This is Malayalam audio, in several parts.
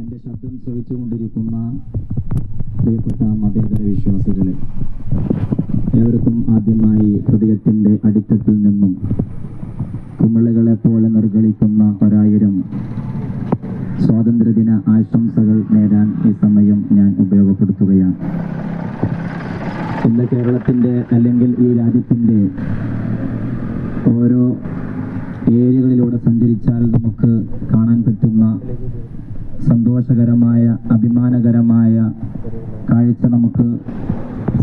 എൻ്റെ ശബ്ദം ശ്രവിച്ചുകൊണ്ടിരിക്കുന്ന പ്രിയപ്പെട്ട മതേതര വിശ്വാസികളെ, ഏവർക്കും ആദ്യമായി ഹൃദയത്തിൻ്റെ അടിത്തട്ടിൽ നിന്നും കുമിളകളെ പോലെ നിർഗളിക്കുന്ന ഒരായിരം സ്വാതന്ത്ര്യദിന ആശംസകൾ നേടാൻ ഈ സമയം ഞാൻ ഉപയോഗപ്പെടുത്തുകയാണ്. ഇന്ന് കേരളത്തിൻ്റെ അല്ലെങ്കിൽ ഈ രാജ്യത്തിൻ്റെ ഓരോ ഏരിയകളിലൂടെ സഞ്ചരിച്ചാൽ നമുക്ക് കാണാൻ പറ്റുന്ന സന്തോഷകരമായ അഭിമാനകരമായ കാഴ്ച നമുക്ക്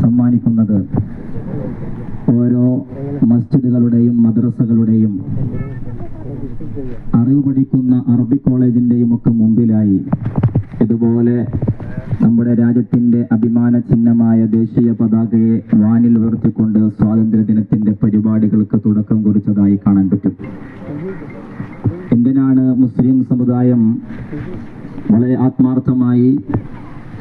സമ്മാനിക്കുന്നത് ഓരോ മസ്ജിദുകളുടെയും മദ്രസകളുടെയും അറിവ് പഠിക്കുന്ന അറബി കോളേജിൻ്റെയും ഒക്കെ മുമ്പിലായി ഇതുപോലെ നമ്മുടെ രാജ്യത്തിൻ്റെ അഭിമാന ചിഹ്നമായ ദേശീയ പതാകയെ വാനിൽ ഉയർത്തിക്കൊണ്ട് സ്വാതന്ത്ര്യദിനത്തിൻ്റെ പരിപാടികൾക്ക് തുടക്കം കുറിച്ചതായി കാണാൻ പറ്റും. എന്തിനാണ് മുസ്ലിം സമുദായം വളരെ ആത്മാർത്ഥമായി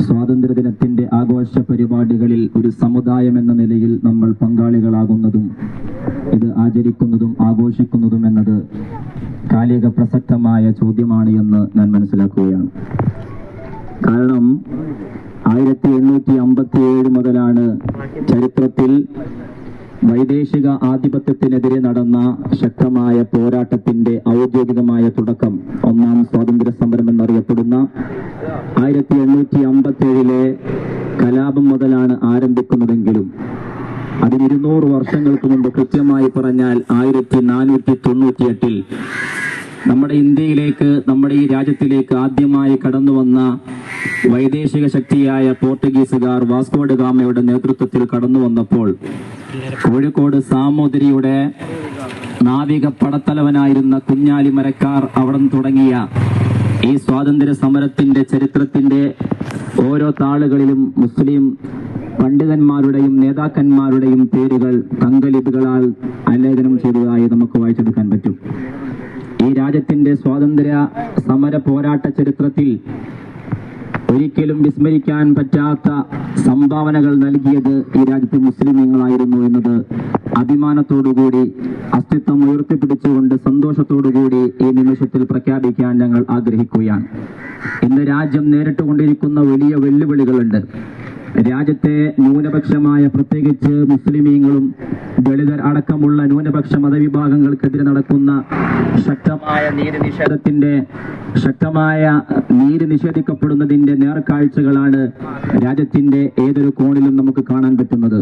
സ്വാതന്ത്ര്യദിനത്തിൻ്റെ ആഘോഷ പരിപാടികളിൽ ഒരു സമുദായം എന്ന നിലയിൽ നമ്മൾ പങ്കാളികളാകുന്നതും ഇത് ആചരിക്കുന്നതും ആഘോഷിക്കുന്നതും എന്നത് കാലിക പ്രസക്തമായ ചോദ്യമാണ് എന്ന് ഞാൻ മനസ്സിലാക്കുകയാണ്. കാരണം 1857 മുതലാണ് ചരിത്രത്തിൽ വൈദേശിക ആധിപത്യത്തിനെതിരെ നടന്ന ശക്തമായ പോരാട്ടത്തിന്റെ ഔദ്യോഗികമായ തുടക്കം. ഒന്നാം സ്വാതന്ത്ര്യ സമരം എന്നറിയപ്പെടുന്ന 1857 കലാപം മുതലാണ് ആരംഭിക്കുന്നതെങ്കിലും അതിന് 200 വർഷങ്ങൾക്ക് മുമ്പ്, കൃത്യമായി പറഞ്ഞാൽ 1498 നമ്മുടെ ഇന്ത്യയിലേക്ക്, നമ്മുടെ ഈ രാജ്യത്തിലേക്ക് ആദ്യമായി കടന്നു വന്ന വൈദേശിക ശക്തിയായ പോർട്ടുഗീസുകാർ വാസ്കോ ഡ ഗാമയുടെ നേതൃത്വത്തിൽ കടന്നു വന്നപ്പോൾ കോഴിക്കോട് സാമൂതിരിയുടെ നാവിക പടത്തലവനായിരുന്ന കുഞ്ഞാലി മരക്കാർ അവിടെ തുടങ്ങിയ ഈ സ്വാതന്ത്ര്യ സമരത്തിന്റെ ചരിത്രത്തിന്റെ ഓരോ താളുകളിലും മുസ്ലിം പണ്ഡിതന്മാരുടെയും നേതാക്കന്മാരുടെയും പേരുകൾ തങ്കലിപികളാൽ ആലേഖനം ചെയ്തതായി നമുക്ക് വായിച്ചെടുക്കാൻ പറ്റും. ഈ രാജ്യത്തിന്റെ സ്വാതന്ത്ര്യ സമര പോരാട്ട ചരിത്രത്തിൽ ഒരിക്കലും വിസ്മരിക്കാൻ പറ്റാത്ത സംഭാവനകൾ നൽകിയത് ഈ രാജ്യത്തെ മുസ്ലിമീങ്ങളായിരുന്നു എന്നത് അഭിമാനത്തോടുകൂടി, അസ്തിത്വം ഉയർത്തിപ്പിടിച്ചുകൊണ്ട് സന്തോഷത്തോടുകൂടി ഈ നിമിഷത്തിൽ പ്രഖ്യാപിക്കാൻ ഞങ്ങൾ ആഗ്രഹിക്കുകയാണ്. ഇന്ന് രാജ്യം നേരിട്ടുകൊണ്ടിരിക്കുന്ന വലിയ വെല്ലുവിളികളുണ്ട്. രാജ്യത്തെ ന്യൂനപക്ഷമായ, പ്രത്യേകിച്ച് മുസ്ലിമീങ്ങളും ദളിതർ അടക്കമുള്ള ന്യൂനപക്ഷ മതവിഭാഗങ്ങൾക്കെതിരെ നടക്കുന്ന ശക്തമായ നീതി നിഷേധിക്കപ്പെടുന്നതിന്റെ നേർക്കാഴ്ചകളാണ് രാജ്യത്തിന്റെ ഏതൊരു കോണിലും നമുക്ക് കാണാൻ പറ്റുന്നത്.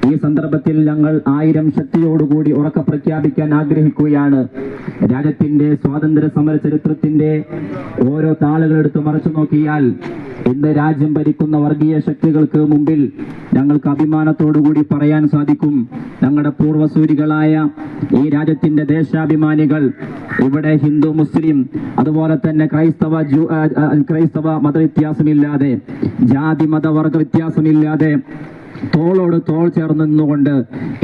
ഈ സന്ദർഭത്തിൽ ഞങ്ങൾ 1000 ശക്തിയോടുകൂടി ഉറക്കെ പ്രഖ്യാപിക്കാൻ ആഗ്രഹിക്കുകയാണ്. രാജ്യത്തിന്റെ സ്വാതന്ത്ര്യ സമര ചരിത്രത്തിന്റെ ഓരോ താളുകളെടുത്ത് മറച്ചു നോക്കിയാൽ ഇന്ന് രാജ്യം ഭരിക്കുന്ന വർഗീയ ശക്തികൾക്ക് മുമ്പിൽ ഞങ്ങൾക്ക് അഭിമാനത്തോടുകൂടി പറയാൻ സാധിക്കും, ഞങ്ങളുടെ പൂർവ്വസൂരികളായ ഈ രാജ്യത്തിന്റെ ദേശാഭിമാനികൾ ഇവിടെ ഹിന്ദു, മുസ്ലിം, അതുപോലെ തന്നെ ക്രൈസ്തവ മതവ്യത്യാസമില്ലാതെ, ജാതി മത വർഗ വ്യത്യാസമില്ലാതെ തോളോട് തോൾ ചേർന്ന് നിന്നുകൊണ്ട്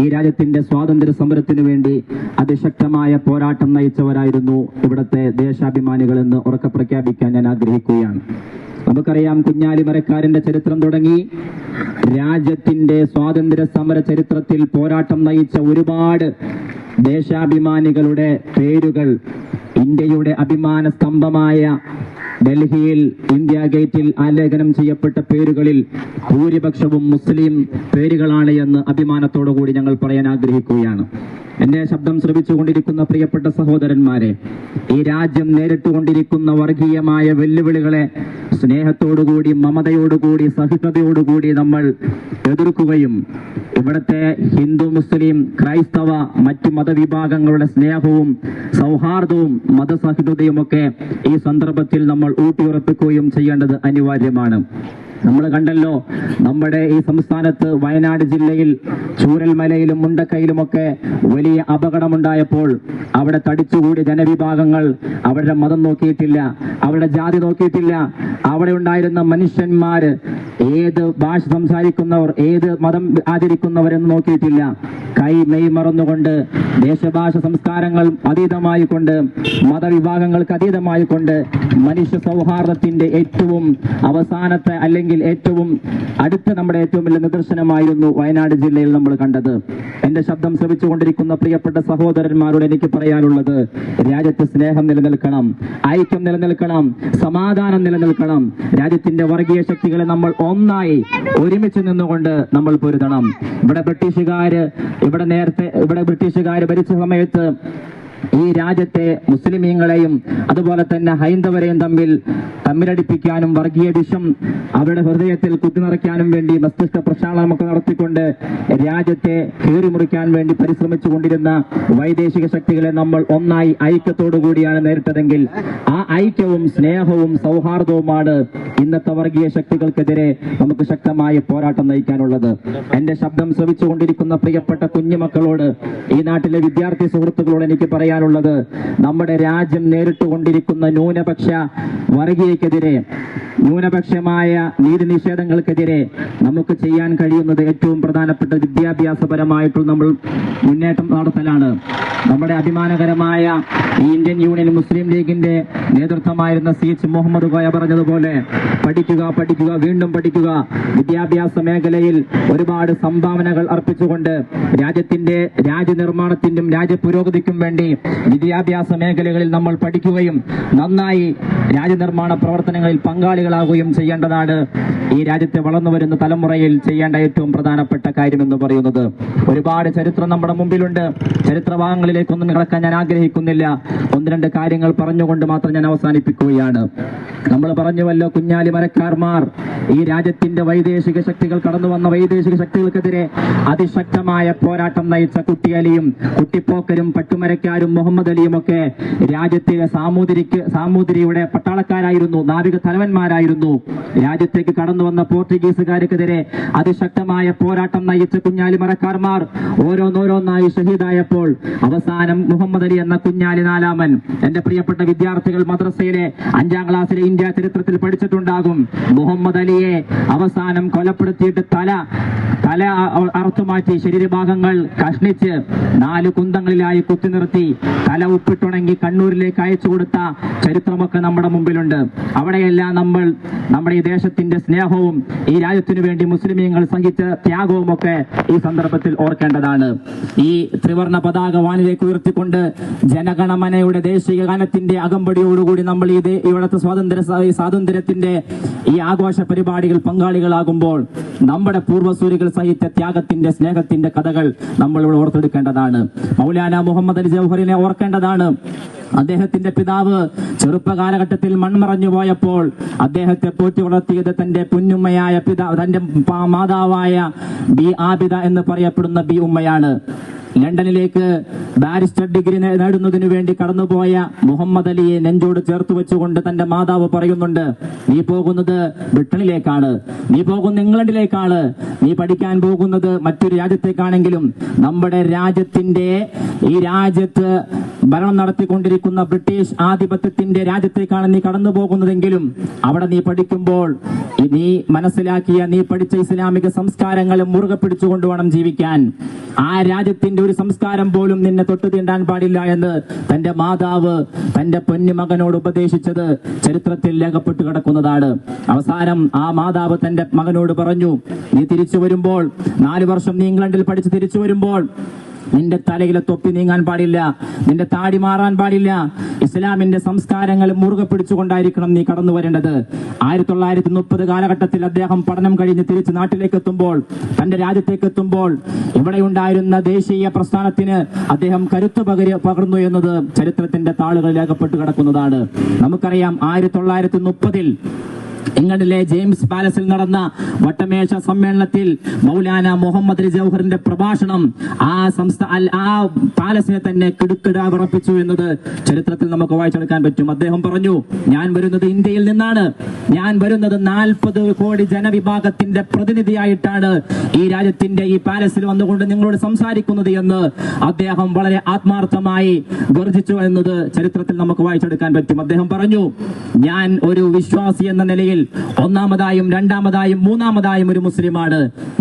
ഈ രാജ്യത്തിന്റെ സ്വാതന്ത്ര്യ സമരത്തിന് വേണ്ടി അതിശക്തമായ പോരാട്ടം നയിച്ചവരായിരുന്നു ഇവിടുത്തെ ദേശാഭിമാനികൾ എന്ന് ഉറക്കെ പ്രഖ്യാപിക്കാൻ ഞാൻ ആഗ്രഹിക്കുകയാണ്. നമുക്കറിയാം, കുഞ്ഞാലി മരക്കാരന്റെ ചരിത്രം തുടങ്ങി രാജ്യത്തിന്റെ സ്വാതന്ത്ര്യ സമര ചരിത്രത്തിൽ പോരാട്ടം നയിച്ച ഒരുപാട് ദേശാഭിമാനികളുടെ പേരുകൾ ഇന്ത്യയുടെ അഭിമാന സ്തംഭമായ ഡൽഹിയിൽ ഇന്ത്യ ഗേറ്റിൽ ആലേഖനം ചെയ്യപ്പെട്ട പേരുകളിൽ ഭൂരിപക്ഷവും മുസ്ലിം പേരുകളാണ് എന്ന് അഭിമാനത്തോടുകൂടി ഞങ്ങൾ പറയാൻ ആഗ്രഹിക്കുകയാണ്. എന്നെ ശബ്ദം ശ്രവിച്ചുകൊണ്ടിരിക്കുന്ന പ്രിയപ്പെട്ട സഹോദരന്മാരെ, ഈ രാജ്യം നേരിട്ടുകൊണ്ടിരിക്കുന്ന വർഗീയമായ വെല്ലുവിളികളെ സ്നേഹത്തോടുകൂടി, മമതയോടുകൂടി, സഹിഷ്ണുതയോടുകൂടി നമ്മൾ എതിർക്കുകയും ഇവിടുത്തെ ഹിന്ദു, മുസ്ലിം, ക്രൈസ്തവ മറ്റു മതവിഭാഗങ്ങളുടെ സ്നേഹവും സൗഹാർദ്ദവും മതസഹിഷ്ണുതയുമൊക്കെ ഈ സന്ദർഭത്തിൽ നമ്മൾ ഊട്ടിയുറപ്പിക്കുകയും ചെയ്യേണ്ടത് അനിവാര്യമാണ്. നമ്മൾ കണ്ടല്ലോ, നമ്മുടെ ഈ സംസ്ഥാനത്ത് വയനാട് ജില്ലയിൽ ചൂരൽമലയിലും മുണ്ടക്കയിലുമൊക്കെ വലിയ അപകടമുണ്ടായപ്പോൾ അവിടെ തടിച്ചുകൂടിയ ജനവിഭാഗങ്ങൾ അവരുടെ മതം നോക്കിയിട്ടില്ല, അവരുടെ ജാതി നോക്കിയിട്ടില്ല. അവിടെ ഉണ്ടായിരുന്ന മനുഷ്യന്മാര് ഏത് ഭാഷ സംസാരിക്കുന്നവർ, ഏത് മതം ആചരിക്കുന്നവരെന്ന് നോക്കിയിട്ടില്ല. മെയ് മറന്നുകൊണ്ട് ദേശഭാഷ സംസ്കാരങ്ങൾ അതീതമായി കൊണ്ട് മതവിഭാഗങ്ങൾക്ക് അതീതമായി കൊണ്ട് മനുഷ്യ സൗഹാർദ്ദത്തിന്റെ ഏറ്റവും അവസാനത്തെ അല്ലെങ്കിൽ ഏറ്റവും അടുത്ത നമ്മുടെ ഏറ്റവും വലിയ നിദർശനമായിരുന്നു വയനാട് ജില്ലയിൽ നമ്മൾ കണ്ടത്. എന്റെ ശബ്ദം ശ്രവിച്ചുകൊണ്ടിരിക്കുന്ന പ്രിയപ്പെട്ട സഹോദരന്മാരോട് എനിക്ക് പറയാനുള്ളത്, രാജ്യത്ത് സ്നേഹം നിലനിൽക്കണം, ഐക്യം നിലനിൽക്കണം, സമാധാനം നിലനിൽക്കണം. രാജ്യത്തിന്റെ വർഗീയ ശക്തികളെ നമ്മൾ ഒന്നായി ഒരുമിച്ച് നിന്നുകൊണ്ട് നമ്മൾ പൊരുതണം. ഇവിടെ ബ്രിട്ടീഷുകാര് ഭരിച്ച സമയത്ത് ഈ രാജ്യത്തെ മുസ്ലിമീങ്ങളെയും അതുപോലെ തന്നെ ഹൈന്ദവരെയും തമ്മിലടിപ്പിക്കാനും വർഗീയ വിഷം അവരുടെ ഹൃദയത്തിൽ കുത്തിനിറയ്ക്കാനും വേണ്ടി മസ്തിഷ്ക പ്രക്ഷാളനമൊക്കെ നടത്തിക്കൊണ്ട് രാജ്യത്തെ കീറിമുറിക്കാൻ വേണ്ടി പരിശ്രമിച്ചു കൊണ്ടിരുന്ന വൈദേശിക ശക്തികളെ നമ്മൾ ഒന്നായി ഐക്യത്തോടു കൂടിയാണ് നേരിട്ടതെങ്കിൽ ആ ഐക്യവും സ്നേഹവും സൗഹാർദ്ദവുമാണ് ഇന്നത്തെ വർഗീയ ശക്തികൾക്കെതിരെ നമുക്ക് ശക്തമായ പോരാട്ടം നയിക്കാനുള്ളത്. എന്റെ ശബ്ദം ശ്രവിച്ചുകൊണ്ടിരിക്കുന്ന പ്രിയപ്പെട്ട കുഞ്ഞുമക്കളോട്, ഈ നാട്ടിലെ വിദ്യാർത്ഥി സുഹൃത്തുക്കളോട് എനിക്ക് പറയാനുള്ളത്, നമ്മുടെ രാജ്യം നേരിട്ടുകൊണ്ടിരിക്കുന്ന ന്യൂനപക്ഷ വർഗീയക്കെതിരെ, ന്യൂനപക്ഷമായ നീതി നിഷേധങ്ങൾക്കെതിരെ നമുക്ക് ചെയ്യാൻ കഴിയുന്നത് ഏറ്റവും പ്രധാനപ്പെട്ട വിദ്യാഭ്യാസപരമായിട്ടുള്ള നമ്മൾ മുന്നേറ്റം നടത്തലാണ്. നമ്മുടെ അഭിമാനകരമായ ഈ ഇന്ത്യൻ യൂണിയൻ മുസ്ലിം ലീഗിന്റെ നേതൃത്വമായിരുന്ന CH മുഹമ്മദ് കോയ പറഞ്ഞതുപോലെ, പഠിക്കുക പഠിക്കുക വീണ്ടും പഠിക്കുക. വിദ്യാഭ്യാസ മേഖലയിൽ ഒരുപാട് സംഭാവനകൾ അർപ്പിച്ചുകൊണ്ട് രാജ്യത്തിന്റെ രാജ്യനിർമ്മാണത്തിനും രാജ്യപുരോഗതിക്കും വേണ്ടി വിദ്യാഭ്യാസ മേഖലകളിൽ നമ്മൾ പഠിക്കുകയും നന്നായി രാജ്യനിർമ്മാണ പ്രവർത്തനങ്ങളിൽ പങ്കാളികളാവുകയും ചെയ്യേണ്ടതാണ് ഈ രാജ്യത്തെ വളർന്നു വരുന്ന തലമുറയിൽ ചെയ്യേണ്ട ഏറ്റവും പ്രധാനപ്പെട്ട കാര്യമെന്ന് പറയുന്നത്. ഒരുപാട് ചരിത്രം നമ്മുടെ മുമ്പിലുണ്ട്. ചരിത്രഭാഗങ്ങളിലേക്കൊന്നും കിടക്കാൻ ഞാൻ ആഗ്രഹിക്കുന്നില്ല. ഒന്ന് രണ്ട് കാര്യങ്ങൾ പറഞ്ഞുകൊണ്ട് മാത്രം ഞാൻ അവസാനിപ്പിക്കുകയാണ്. നമ്മൾ പറഞ്ഞുവല്ലോ, കുഞ്ഞാലി മരക്കാർമാർ ഈ രാജ്യത്തിന്റെ വൈദേശിക ശക്തികൾ കടന്നു വന്ന വൈദേശിക ശക്തികൾക്കെതിരെ അതിശക്തമായ പോരാട്ടം നയിച്ച കുട്ടിയലിയും കുട്ടിപ്പോക്കരും പട്ടുമരക്കാരും മുഹമ്മദ് അലിയും ഒക്കെ രാജ്യത്തിലെ സാമൂതിരിയുടെ പട്ടാളക്കാരായിരുന്നു, നാവിക തലവന്മാരായിരുന്നു. രാജ്യത്തേക്ക് കടന്നു വന്ന പോർച്ചുഗീസുകാർക്കെതിരെ അതിശക്തമായ പോരാട്ടം നയിച്ച കുഞ്ഞാലി മരക്കാർമാർ ഓരോന്നോരോന്നായി ഷഹീദായപ്പോൾ അവസാനം മുഹമ്മദ് അലി എന്ന കുഞ്ഞാലി നാലാമൻ, എന്റെ പ്രിയപ്പെട്ട വിദ്യാർത്ഥികൾ മദ്രസയിലെ 5ാം ക്ലാസ്സിലെ ഇന്ത്യ ചരിത്രത്തിൽ പഠിച്ചിട്ടുണ്ടാകും. മുഹമ്മദ് അലിയെ അവസാനം കൊലപ്പെടുത്തിയിട്ട് തല അറുത്തുമാറ്റി ശരീരഭാഗങ്ങൾ കഷ്ണിച്ച് 4 കുന്തങ്ങളിലായി കുത്തി നിർത്തി തല ഉപ്പിട്ടുണങ്ങി കണ്ണൂരിലേക്ക് അയച്ചു കൊടുത്ത ചരിത്രമൊക്കെ നമ്മുടെ മുമ്പിലുണ്ട്. അവിടെയെല്ലാം നമ്മൾ നമ്മുടെ ഈ ദേശത്തിന്റെ സ്നേഹവും ഈ രാജ്യത്തിനു വേണ്ടി മുസ്ലിമീങ്ങൾ സഹിച്ച ത്യാഗവും ഒക്കെ ഈ സന്ദർഭത്തിൽ ഓർക്കേണ്ടതാണ്. ഈ ത്രിവർണ്ണ പതാക വാനിലേക്ക് ഉയർത്തിക്കൊണ്ട് ജനഗണമനയുടെ ദേശീയ ഗാനത്തിന്റെ അകമ്പടിയോടുകൂടി നമ്മൾ ഇവിടുത്തെ സ്വാതന്ത്ര്യത്തിന്റെ ഈ ആഘോഷ പരിപാടികൾ പങ്കാളികളാകുമ്പോൾ നമ്മുടെ പൂർവ്വസൂരികൾ സഹിച്ച ത്യാഗത്തിന്റെ സ്നേഹത്തിന്റെ കഥകൾ നമ്മൾ ഇവിടെ ഓർത്തെടുക്കേണ്ടതാണ്. മൗലാന മുഹമ്മദ് അലി ജൗഹറിനെ ഓർക്കേണ്ടതാണ്. അദ്ദേഹത്തിന്റെ പിതാവ് ചെറുപ്പകാലഘട്ടത്തിൽ മൺമറഞ്ഞു പോയപ്പോൾ അദ്ദേഹത്തെ പോറ്റി വളർത്തിയത് തന്റെ പൊന്നുമ്മയായ തന്റെ മാതാവായ ബി ആബിദ എന്ന് പറയപ്പെടുന്ന ബി ഉമ്മയാണ്. ലണ്ടനിലേക്ക് ബാരിസ്റ്റർ ഡിഗ്രി നേടുന്നതിനു വേണ്ടി കടന്നുപോയ മുഹമ്മദ് അലിയെ നെഞ്ചോട് ചേർത്ത് വെച്ചുകൊണ്ട് തന്റെ മാതാവ് പറയുന്നുണ്ട്, നീ പോകുന്നത് ബ്രിട്ടനിലേക്കാണ്, നീ പോകുന്ന ഇംഗ്ലണ്ടിലേക്കാണ്, നീ പഠിക്കാൻ പോകുന്നത് മറ്റൊരു രാജ്യത്തേക്കാണെങ്കിലും നമ്മുടെ ഈ രാജ്യത്ത് ഭരണം നടത്തിക്കൊണ്ടിരിക്കുന്ന ബ്രിട്ടീഷ് ആധിപത്യത്തിന്റെ രാജ്യത്തേക്കാണ് നീ കടന്നു പോകുന്നതെങ്കിലും അവിടെ നീ പഠിക്കുമ്പോൾ നീ മനസ്സിലാക്കിയ നീ പഠിച്ച ഇസ്ലാമിക സംസ്കാരങ്ങളും മുറുകെ പിടിച്ചുകൊണ്ട് വേണം ജീവിക്കാൻ. ആ രാജ്യത്തിന്റെ ഒരു സംസ്കാരം പോലും നിന്നെ തൊട്ടു തീണ്ടാൻ പാടില്ല എന്ന് തന്റെ മാതാവ് തന്റെ പൊന്നുമകനോട് ഉപദേശിച്ചത് ചരിത്രത്തിൽ രേഖപ്പെട്ടു കിടക്കുന്നതാണ്. അവസാനം ആ മാതാവ് തന്റെ മകനോട് പറഞ്ഞു, നീ തിരിച്ചു വരുമ്പോൾ 4 വർഷം നീ ഇംഗ്ലണ്ടിൽ പഠിച്ച് തിരിച്ചു വരുമ്പോൾ നിന്റെ തലയിലെ തൊപ്പി നീങ്ങാൻ പാടില്ല, നിന്റെ താടി മാറാൻ പാടില്ല, ഇസ്ലാമിന്റെ സംസ്കാരങ്ങൾ മുറുകെ പിടിച്ചുകൊണ്ടായിരിക്കണം നീ കടന്നു വരേണ്ടത്. 1930 കാലഘട്ടത്തിൽ അദ്ദേഹം പഠനം കഴിഞ്ഞ് തിരിച്ച് നാട്ടിലേക്ക് എത്തുമ്പോൾ, തന്റെ രാജ്യത്തേക്ക് എത്തുമ്പോൾ ഇവിടെയുണ്ടായിരുന്ന ദേശീയ പ്രസ്ഥാനത്തിന് അദ്ദേഹം കരുത്ത് പകർന്നു എന്നത് ചരിത്രത്തിന്റെ താളുകൾ രേഖപ്പെട്ട് കിടക്കുന്നതാണ്. നമുക്കറിയാം 1930 ഇംഗ്ലണ്ടിലെ ജെയിംസ് പാലസിൽ നടന്ന വട്ടമേശ സമ്മേളനത്തിൽ മൗലാന മുഹമ്മദ് അലി ജൗഹറിന്റെ പ്രഭാഷണം ആ പാലസിനെ തന്നെ കിടുക്കിടാ വിറപ്പിച്ചു എന്നത് ചരിത്രത്തിൽ നമുക്ക് വായിച്ചെടുക്കാൻ പറ്റും. അദ്ദേഹം പറഞ്ഞു, ഞാൻ വരുന്നത് ഇന്ത്യയിൽ നിന്നാണ്, ഞാൻ വരുന്നത് 40 കോടി ജനവിഭാഗത്തിന്റെ പ്രതിനിധിയായിട്ടാണ് ഈ രാജ്യത്തിന്റെ ഈ പാലസിൽ വന്നുകൊണ്ട് നിങ്ങളോട് സംസാരിക്കുന്നത് എന്ന് അദ്ദേഹം വളരെ ആത്മാർത്ഥമായി ഗർജിച്ചു എന്നത് ചരിത്രത്തിൽ നമുക്ക് വായിച്ചെടുക്കാൻ പറ്റും. അദ്ദേഹം പറഞ്ഞു, ഞാൻ ഒരു വിശ്വാസി എന്ന നിലയിൽ ഒന്നാമതായും രണ്ടാമതായും മൂന്നാമതായും ഒരു മുസ്ലിമാണ്.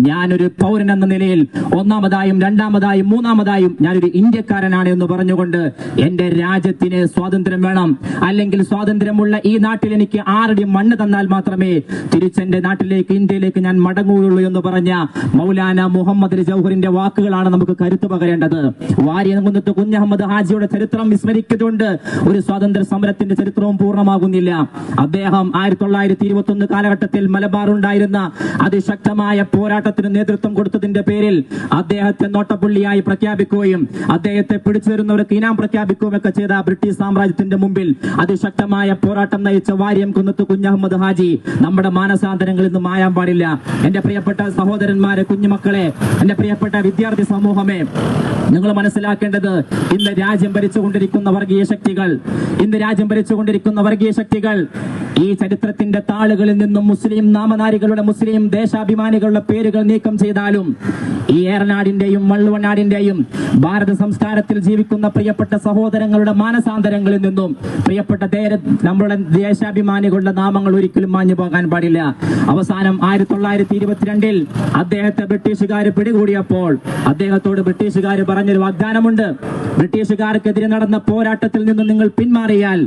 ഞാനൊരു പൗരൻ എന്ന നിലയിൽ ഒന്നാമതായും രണ്ടാമതായും മൂന്നാമതായും ഞാനൊരു ഇന്ത്യക്കാരനാണ് എന്ന് പറഞ്ഞുകൊണ്ട് എന്റെ രാജ്യത്തിന് സ്വാതന്ത്ര്യം വേണം, അല്ലെങ്കിൽ സ്വാതന്ത്ര്യമുള്ള ഈ നാട്ടിൽ എനിക്ക് 6 അടി മണ്ണ് തന്നാൽ മാത്രമേ തിരിച്ചെന്റെ നാട്ടിലേക്ക് ഇന്ത്യയിലേക്ക് ഞാൻ മടങ്ങുകയുള്ളൂ എന്ന് പറഞ്ഞ മൗലാന മുഹമ്മദ് അലി ജൗഹറിന്റെ വാക്കുകളാണ് നമുക്ക് കരുത്ത് പകരേണ്ടത്. വാര്യംകുന്നത്ത് കുഞ്ഞഹമ്മദ് ഹാജിയുടെ ചരിത്രം വിസ്മരിക്കുന്നുണ്ട് ഒരു സ്വാതന്ത്ര്യ സമരത്തിന്റെ ചരിത്രവും പൂർണ്ണമാകുന്നില്ല. അദ്ദേഹം 1921 കാലഘട്ടത്തിൽ മലബാർ ഉണ്ടായിരുന്ന അതിശക്തമായ പോരാട്ടത്തിന് നേതൃത്വം കൊടുത്തതിന്റെ പേരിൽ അദ്ദേഹത്തെ നോട്ടപ്പുള്ളിയായി പ്രഖ്യാപിക്കുകയും അദ്ദേഹത്തെ പിടിച്ചു വരുന്നവർക്ക് ഇനാം പ്രഖ്യാപിക്കുകയും ഒക്കെ ചെയ്ത ബ്രിട്ടീഷ് സാമ്രാജ്യത്തിന്റെ മുമ്പിൽ അതിശക്തമായ പോരാട്ടം നയിച്ച വാര്യംകുന്നത്ത് കുഞ്ഞഹമ്മദ് ഹാജി നമ്മുടെ മാനസാന്തരങ്ങളിൽ നിന്ന് മായാൻ പാടില്ല. എന്റെ പ്രിയപ്പെട്ട സഹോദരന്മാരെ, കുഞ്ഞുമക്കളെ, എന്റെ പ്രിയപ്പെട്ട വിദ്യാർത്ഥി സമൂഹമേ, നിങ്ങൾ മനസ്സിലാക്കേണ്ടത് ഇന്ന് രാജ്യം ഭരിച്ചുകൊണ്ടിരിക്കുന്ന വർഗീയ ശക്തികൾ ഈ ചരിത്രത്തിന്റെ താളുകളിൽ നിന്നും മുസ്ലിം നാമധാരികളുടെ, മുസ്ലിം ദേശാഭിമാനികളുടെ പേരുകൾ നീക്കം ചെയ്താലും ഈ ഏറനാടിന്റെയും വള്ളുവനാടിന്റെയും ഭാരത സംസ്കാരത്തിൽ ജീവിക്കുന്ന പ്രിയപ്പെട്ട സഹോദരങ്ങളുടെ മാനസാന്തരങ്ങളിൽ നിന്നും പ്രിയപ്പെട്ട നമ്മുടെ ദേശാഭിമാനികളുടെ നാമങ്ങൾ ഒരിക്കലും മാഞ്ഞു പോകാൻ പാടില്ല. അവസാനം 1922 അദ്ദേഹത്തെ ബ്രിട്ടീഷുകാർ പിടികൂടിയപ്പോൾ അദ്ദേഹത്തോട് ബ്രിട്ടീഷുകാർ പറഞ്ഞൊരു വാഗ്ദാനമുണ്ട്. ബ്രിട്ടീഷുകാർക്കെതിരെ നടന്ന പോരാട്ടത്തിൽ നിന്ന് നിങ്ങൾ പിന്മാറിയാൽ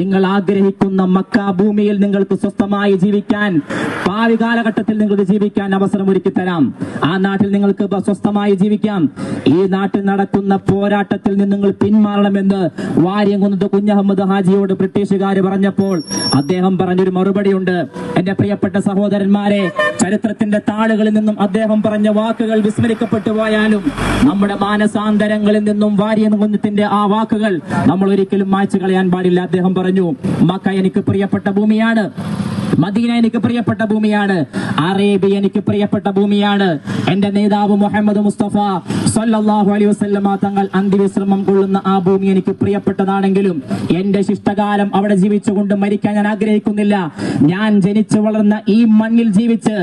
നിങ്ങൾ ആഗ്രഹിക്കുന്ന മക്ക ഭൂമിയിൽ നിങ്ങൾക്ക് സ്വസ്ഥമായി ജീവിക്കാൻ, ഭാവി കാലഘട്ടത്തിൽ നിങ്ങൾക്ക് ജീവിക്കാൻ അവസരം ഒരുക്കി തരാം. ആ നാട്ടിൽ നിങ്ങൾക്ക് സ്വസ്ഥമായി ജീവിക്കാം. ഈ നാട്ടിൽ നടക്കുന്ന പോരാട്ടത്തിൽ നിന്ന് നിങ്ങൾ പിന്മാറണമെന്ന് വാര്യംകുന്നത്ത് കുഞ്ഞഹമ്മദ് ഹാജിയോട് ബ്രിട്ടീഷുകാർ പറഞ്ഞപ്പോൾ അദ്ദേഹം പറഞ്ഞൊരു മറുപടിയുണ്ട്. എന്റെ പ്രിയപ്പെട്ട സഹോദരന്മാരെ, ചരിത്രത്തിന്റെ താളുകളിൽ നിന്നും അദ്ദേഹം പറഞ്ഞ വാക്കുകൾ വിസ്മരിക്കപ്പെട്ടു പോയാലും നമ്മുടെ മാനസാന്തരങ്ങളിൽ നിന്നും വാര്യംകുന്നത്തിന്റെ ആ വാക്കുകൾ നമ്മൾ ഒരിക്കലും മായ്ച്ചു കളയാൻ പാടില്ല. അദ്ദേഹം പറഞ്ഞു, മക്ക എനിക്ക് പ്രിയപ്പെട്ട ഭൂമിയാണ്, മദീന എനിക്ക് പ്രിയപ്പെട്ട ഭൂമിയാണ്, അറേബ്യ എനിക്ക് പ്രിയപ്പെട്ട ഭൂമിയാണ്. എന്റെ നേതാവ് മുഹമ്മദ് മുസ്തഫ സല്ലല്ലാഹു അലൈഹി വസല്ലമ തങ്ങൾ അന്ത്യവിശ്രമം കൊള്ളുന്ന ആ ഭൂമി എനിക്ക് പ്രിയപ്പെട്ടതാണെങ്കിലും എന്റെ ശിഷ്ടകാലം അവിടെ ജീവിച്ചുകൊണ്ട് മരിക്കാൻ ഞാൻ ആഗ്രഹിക്കുന്നില്ല. ഞാൻ ജനിച്ചു വളർന്ന ഈ മണ്ണിൽ ജീവിച്ച്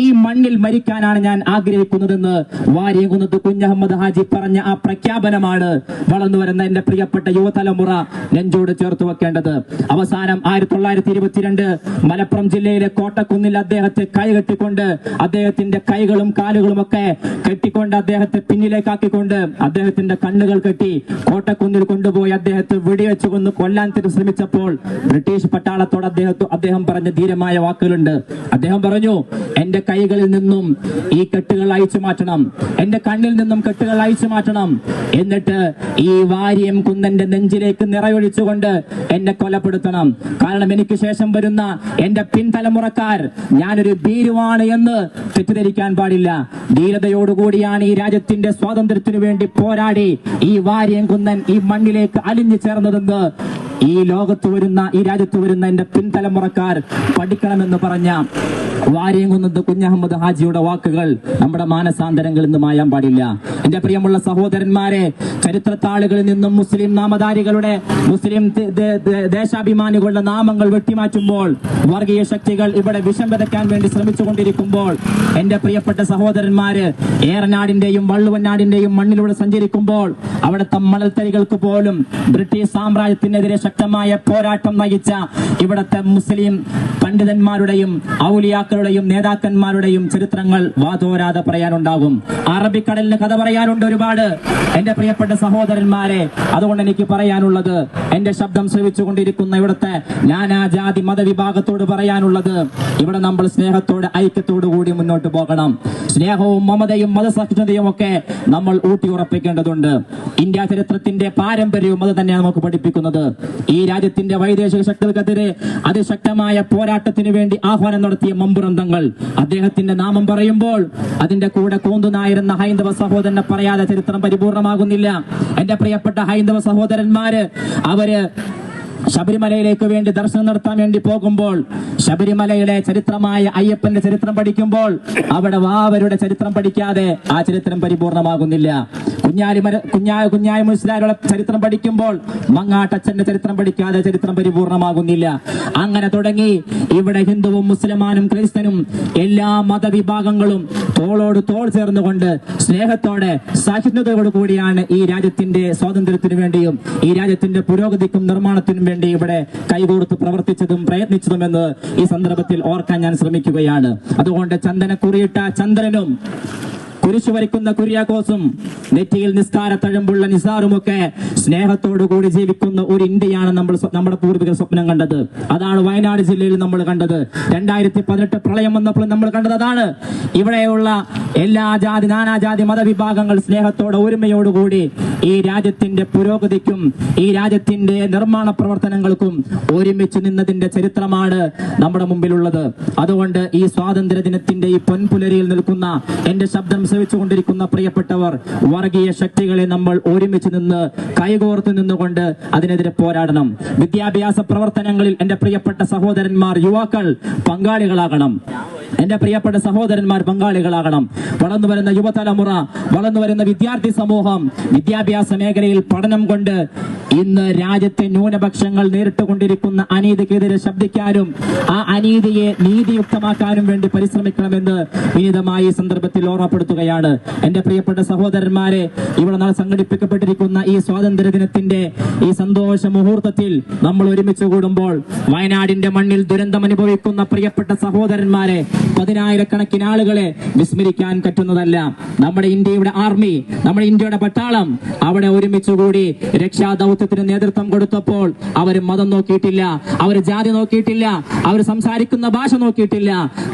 ഈ മണ്ണിൽ മരിക്കാനാണ് ഞാൻ ആഗ്രഹിക്കുന്നതെന്ന് വാര്യംകുന്നത്ത് കുഞ്ഞഹമ്മദ് ഹാജി പറഞ്ഞ ആ പ്രഖ്യാപനമാണ് വളർന്നു വരുന്ന എന്റെ പ്രിയപ്പെട്ട യുവതലമുറ നെഞ്ചോട് ചേർത്ത് വെക്കേണ്ടത്. അവസാനം 1922 മലപ്പുറം ജില്ലയിലെ കോട്ടക്കുന്നിൽ അദ്ദേഹത്തെ കൈകെട്ടിക്കൊണ്ട്, അദ്ദേഹത്തിന്റെ കൈകളും കാലുകളും ഒക്കെ കെട്ടിക്കൊണ്ട് അദ്ദേഹത്തെ പിന്നിലേക്കാക്കിക്കൊണ്ട് അദ്ദേഹത്തിന്റെ കണ്ണുകൾ കെട്ടി കോട്ടക്കുന്നിൽ കൊണ്ടുപോയി അദ്ദേഹത്തെ വെടിവെച്ചു കൊന്ന് കൊല്ലാൻ ശ്രമിച്ചപ്പോൾ ബ്രിട്ടീഷ് പട്ടാളത്തോട് അദ്ദേഹം പറഞ്ഞ ധീരമായ വാക്കുകളുണ്ട്. അദ്ദേഹം പറഞ്ഞു, എന്റെ കൈകളിൽ നിന്നും ഈ കെട്ടുകൾ അയച്ചു മാറ്റണം, എന്റെ കണ്ണിൽ നിന്നും കെട്ടുകൾ അയച്ചു മാറ്റണം, എന്നിട്ട് ഈ വാര്യംകുന്നന്റെ നെഞ്ചിലേക്ക് നിറയൊഴിച്ചുകൊണ്ട് എന്നെ കൊലപ്പെടുത്തണം. കാരണം എനിക്ക് ശേഷം വരുന്ന എന്റെ പിൻതലമുറക്കാർ ഞാനൊരു ഭീരുവാണ് എന്ന് തെറ്റിദ്ധരിക്കാൻ പാടില്ല. ധീരതയോടുകൂടിയാണ് ഈ രാജ്യത്തിന്റെ സ്വാതന്ത്ര്യത്തിനു വേണ്ടി പോരാടി ഈ വാര്യംകുന്നൻ ഈ മണ്ണിലേക്ക് അലിഞ്ഞു ചേർന്നതെന്ന് ഈ ലോകത്ത് വരുന്ന, ഈ രാജ്യത്ത് വരുന്ന എന്റെ പിൻതലമുറക്കാർ പഠിക്കണമെന്ന് പറഞ്ഞ വാര്യംകുന്നത്ത് കുഞ്ഞഹമ്മദ് ഹാജിയുടെ വാക്കുകൾ നമ്മുടെ മാനസാന്തരങ്ങളിൽ നിന്ന് മായാൻ പാടില്ല. എന്റെ പ്രിയമുള്ള സഹോദരന്മാരെ, ചരിത്രത്താളുകളിൽ നിന്നും മുസ്ലിം നാമധാരികളുടെ, മുസ്ലിം ദേശാഭിമാനികളുടെ നാമങ്ങൾ വെട്ടിമാറ്റുമ്പോൾ, വർഗീയ ശക്തികൾ ഇവിടെ വിഷം വിതയ്ക്കാൻ വേണ്ടി ശ്രമിച്ചുകൊണ്ടിരിക്കുമ്പോൾ, എന്റെ പ്രിയപ്പെട്ട സഹോദരന്മാര്, ഏറനാടിന്റെയും വള്ളുവനാടിന്റെയും മണ്ണിലൂടെ സഞ്ചരിക്കുമ്പോൾ അവിടുത്തെ മണൽത്തരികൾക്ക് പോലും ബ്രിട്ടീഷ് സാമ്രാജ്യത്തിനെതിരെ ശക്തമായ പോരാട്ടം നയിച്ച ഇവിടത്തെ മുസ്ലിം പണ്ഡിതന്മാരുടെയും ഔലിയാക്കളുടെയും നേതാക്കന്മാരുടെയും ചരിത്രങ്ങൾ വാതോരാതെ പറയാനുണ്ടാകും. അറബിക്കടലിന് കഥ പറയാനുണ്ട് ഒരുപാട്. എന്റെ പ്രിയപ്പെട്ട സഹോദരന്മാരെ, അതുകൊണ്ട് എനിക്ക് പറയാനുള്ളത്, എന്റെ ശബ്ദം ശ്രവിച്ചുകൊണ്ടിരിക്കുന്ന ഇവിടുത്തെ നാനാജാതി മതവിഭാഗത്തോട് പറയാനുള്ളത്, ഇവിടെ നമ്മൾ സ്നേഹത്തോട്, ഐക്യത്തോടു കൂടി മുന്നോട്ട് പോകണം. സ്നേഹവും മമതയും മതസഹിഷ്ണുതയും ഒക്കെ നമ്മൾ ഊട്ടിയുറപ്പിക്കേണ്ടതുണ്ട്. ഇന്ത്യ ചരിത്രത്തിന്റെ പാരമ്പര്യവും അത് തന്നെയാണ് നമുക്ക് പഠിപ്പിക്കുന്നത്. ഈ രാജ്യത്തിന്റെ വൈദേശിക ശക്തികൾക്കെതിരെ അതിശക്തമായ പോരാട്ടത്തിന് വേണ്ടി ആഹ്വാനം നടത്തിയ മമ്പുറന്തങ്ങൾ, അദ്ദേഹത്തിന്റെ നാമം പറയുമ്പോൾ അതിന്റെ കൂടെ കോന്തുനായിരുന്ന ഹൈന്ദവ സഹോദരനെ പറയാതെ ചരിത്രം പരിപൂർണമാകുന്നില്ല. എന്റെ പ്രിയപ്പെട്ട ഹൈന്ദവ സഹോദരന്മാര്, അവര് ശബരിമലയിലേക്ക് വേണ്ടി ദർശനം നടത്താൻ വേണ്ടി പോകുമ്പോൾ ശബരിമലയിലെ ചരിത്രമായ അയ്യപ്പന്റെ ചരിത്രം പഠിക്കുമ്പോൾ അവിടെ വാവരുടെ ചരിത്രം പഠിക്കാതെ ആ ചരിത്രം പരിപൂർണമാകുന്നില്ല. കുഞ്ഞായി മുസ്ലിയാരുടെ ചരിത്രം പഠിക്കുമ്പോൾ മങ്ങാട്ടച്ഛന്റെ ചരിത്രം പഠിക്കാതെ ചരിത്രം പരിപൂർണമാകുന്നില്ല. അങ്ങനെ തുടങ്ങി ഇവിടെ ഹിന്ദുവും മുസ്ലിമാനും ക്രിസ്ത്യനും എല്ലാ മതവിഭാഗങ്ങളും തോളോട് തോൾ ചേർന്നുകൊണ്ട് സ്നേഹത്തോടെ സഹിഷ്ണുതയോട് കൂടിയാണ് ഈ രാജ്യത്തിന്റെ സ്വാതന്ത്ര്യത്തിനു വേണ്ടിയും ഈ രാജ്യത്തിന്റെ പുരോഗതിക്കും നിർമ്മാണത്തിനും വേണ്ടി ഇവിടെ കൈകോർത്ത് പ്രവർത്തിച്ചതും പ്രയത്നിച്ചതുമെന്ന് ഈ സന്ദർഭത്തിൽ ഓർക്കാൻ ഞാൻ ശ്രമിക്കുകയാണ്. അതുകൊണ്ട് ചന്ദനക്കുറിയിട്ട ചന്ദ്രനും കുരിശു വരയ്ക്കുന്ന കുര്യാക്കോസും നെറ്റിയിൽ നിസ്കാര തഴമ്പുള്ള നിസാറുമൊക്കെ സ്നേഹത്തോടുകൂടി ജീവിക്കുന്ന ഒരു ഇന്ത്യയാണ് നമ്മുടെ പൂർവികർ സ്വപ്നം കണ്ടത്. അതാണ് വയനാട് ജില്ലയിൽ നമ്മൾ കണ്ടത്. 2018 പ്രളയം വന്നപ്പോൾ നമ്മൾ കണ്ടത് അതാണ്. ഇവിടെയുള്ള എല്ലാ നാനാജാതി മതവിഭാഗങ്ങൾ സ്നേഹത്തോടെ ഒരുമയോടുകൂടി ഈ രാജ്യത്തിന്റെ പുരോഗതിക്കും ഈ രാജ്യത്തിന്റെ നിർമ്മാണ പ്രവർത്തനങ്ങൾക്കും ഒരുമിച്ച് നിന്നതിന്റെ ചരിത്രമാണ് നമ്മുടെ മുമ്പിലുള്ളത്. അതുകൊണ്ട് ഈ സ്വാതന്ത്ര്യ ദിനത്തിന്റെ ഈ പൊൻപുലരിയിൽ നിൽക്കുന്ന എന്റെ ശബ്ദം ശ്രവിച്ചുകൊണ്ടിരിക്കുന്ന പ്രിയപ്പെട്ടവർ, വർഗീയ ശക്തികളെ നമ്മൾ ഒരുമിച്ച് നിന്ന് കൈകോർത്ത് നിന്നുകൊണ്ട് അതിനെതിരെ പോരാടണം. വിദ്യാഭ്യാസ പ്രവർത്തനങ്ങളിൽ എന്റെ പ്രിയപ്പെട്ട സഹോദരന്മാർ, യുവാക്കൾ പങ്കാളികളാകണം. എന്റെ പ്രിയപ്പെട്ട സഹോദരന്മാർ പങ്കാളികളാകണം. വളർന്നു വരുന്ന യുവതലമുറ, വളർന്നു വരുന്ന വിദ്യാർത്ഥി സമൂഹം വിദ്യാഭ്യാസ മേഖലയിൽ പഠനം കൊണ്ട് ഇന്ന് രാജ്യത്തെ ന്യൂനപക്ഷങ്ങൾ നേരിട്ടുകൊണ്ടിരിക്കുന്ന അനീതിക്കെതിരെ ശബ്ദിക്കാനും ആ അനീതിയെ നീതിയുക്തമാക്കാനും വേണ്ടി പരിശ്രമിക്കണമെന്ന് വിനീതമായി ഈ സന്ദർഭത്തിൽ ഓർമ്മപ്പെടുത്തുകയാണ്. എന്റെ പ്രിയപ്പെട്ട സഹോദരന്മാരെ, ഇവിടെ നാളെ സംഘടിപ്പിക്കപ്പെട്ടിരിക്കുന്ന ഈ സ്വാതന്ത്ര്യ ദിനത്തിന്റെ ഈ സന്തോഷ മുഹൂർത്തത്തിൽ നമ്മൾ ഒരുമിച്ച് കൂടുമ്പോൾ വയനാടിന്റെ മണ്ണിൽ ദുരന്തം അനുഭവിക്കുന്ന പ്രിയപ്പെട്ട സഹോദരന്മാരെ, 10,000-കണക്കിന് ആളുകളെ വിസ്മരിക്കാൻ പറ്റുന്നതല്ല. നമ്മുടെ ഇന്ത്യയുടെ ആർമി, നമ്മുടെ ഇന്ത്യയുടെ പട്ടാളം അവിടെ ഒരുമിച്ചുകൂടി രക്ഷാദൌത്യത്തിന് നേതൃത്വം കൊടുത്തപ്പോൾ അവർ മതം നോക്കിയിട്ടില്ല, അവർ ജാതി നോക്കിയിട്ടില്ല, അവർ സംസാരിക്കുന്ന ഭാഷ നോക്കിയിട്ടില്ല.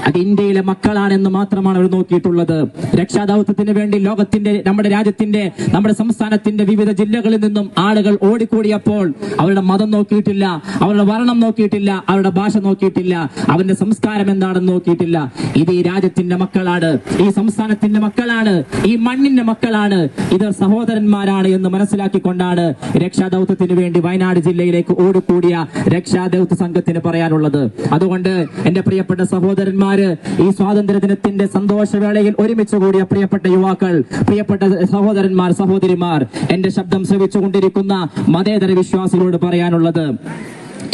അത് ഇന്ത്യയിലെ മക്കളാണെന്ന് മാത്രമാണ് അവർ നോക്കിയിട്ടുള്ളത്. രക്ഷാദൌത്യത്തിന് വേണ്ടി ലോകത്തിന്റെ, നമ്മുടെ രാജ്യത്തിന്റെ, നമ്മുടെ സംസ്ഥാനത്തിന്റെ വിവിധ ജില്ലകളിൽ നിന്നും ആളുകൾ ഓടിക്കൂടിയപ്പോൾ അവരുടെ മതം നോക്കിയിട്ടില്ല, അവരുടെ വർണ്ണം നോക്കിയിട്ടില്ല, അവരുടെ ഭാഷ നോക്കിയിട്ടില്ല, അവരുടെ സംസ്കാരം എന്താണെന്ന് നോക്കിയിട്ടില്ല. ഇത് ഈ രാജ്യത്തിന്റെ മക്കളാണ്, ഈ സംസ്ഥാനത്തിന്റെ മക്കളാണ്, ഈ മണ്ണിന്റെ മക്കളാണ്, ഇത് സഹോദരന്മാരാണ് എന്ന് മനസ്സിലാക്കിക്കൊണ്ടാണ് രക്ഷാദൌത്യത്തിന് വേണ്ടി വയനാട് ജില്ലയിലേക്ക് ഓടിക്കൂടിയ രക്ഷാദൌത്യ സംഘത്തിന് പറയാനുള്ളത്. അതുകൊണ്ട് എന്റെ പ്രിയപ്പെട്ട സഹോദരന്മാര്, ഈ സ്വാതന്ത്ര്യ ദിനത്തിന്റെ സന്തോഷവേളയിൽ ഒരുമിച്ച് കൂടിയ പ്രിയപ്പെട്ട യുവാക്കൾ, പ്രിയപ്പെട്ട സഹോദരന്മാർ, സഹോദരിമാർ, എന്റെ ശബ്ദം ശ്രവിച്ചുകൊണ്ടിരിക്കുന്ന മതേതര വിശ്വാസികളോട് പറയാനുള്ളത്,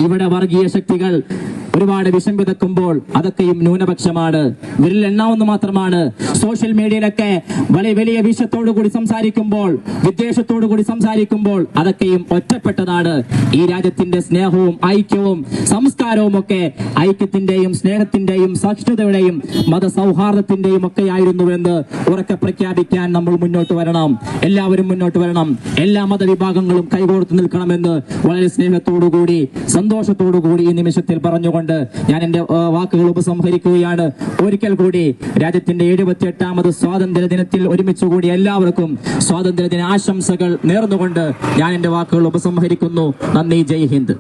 ഇവിടെ വർഗീയ ശക്തികൾ ഒരുപാട് വിഷം വിതക്കുമ്പോൾ അതൊക്കെയും ന്യൂനപക്ഷമാണ്, വിരലെണ്ണാവുന്ന മാത്രമാണ്. സോഷ്യൽ മീഡിയയിലൊക്കെ വലിയ വിഷത്തോടുകൂടി സംസാരിക്കുമ്പോൾ, വിദ്വേഷത്തോടുകൂടി സംസാരിക്കുമ്പോൾ അതൊക്കെയും ഒറ്റപ്പെട്ടതാണ്. ഈ രാജ്യത്തിന്റെ സ്നേഹവും ഐക്യവും സംസ്കാരവും ഒക്കെ ഐക്യത്തിന്റെയും സ്നേഹത്തിന്റെയും സഹിഷ്ണുതയുടെയും മതസൗഹാർദ്ദത്തിന്റെയും ഒക്കെ ആയിരുന്നുവെന്ന് ഉറക്കെ പ്രഖ്യാപിക്കാൻ നമ്മൾ മുന്നോട്ട് വരണം. എല്ലാവരും മുന്നോട്ട് വരണം. എല്ലാ മതവിഭാഗങ്ങളും കൈകോർത്ത് നിൽക്കണമെന്ന് വളരെ സ്നേഹത്തോടുകൂടി സന്തോഷത്തോടുകൂടി ഈ നിമിഷത്തിൽ പറഞ്ഞുകൊണ്ട് ഞാൻ എന്റെ വാക്കുകൾ ഉപസംഹരിക്കുകയാണ്. ഒരിക്കൽ കൂടി രാജ്യത്തിന്റെ 78ാമത് സ്വാതന്ത്ര്യ ദിനത്തിൽ ഒരുമിച്ചുകൂടി എല്ലാവർക്കും സ്വാതന്ത്ര്യ ദിന ആശംസകൾ നേർന്നുകൊണ്ട് ഞാൻ എന്റെ വാക്കുകൾ ഉപസംഹരിക്കുന്നു. നന്ദി. ജയ് ഹിന്ദ്.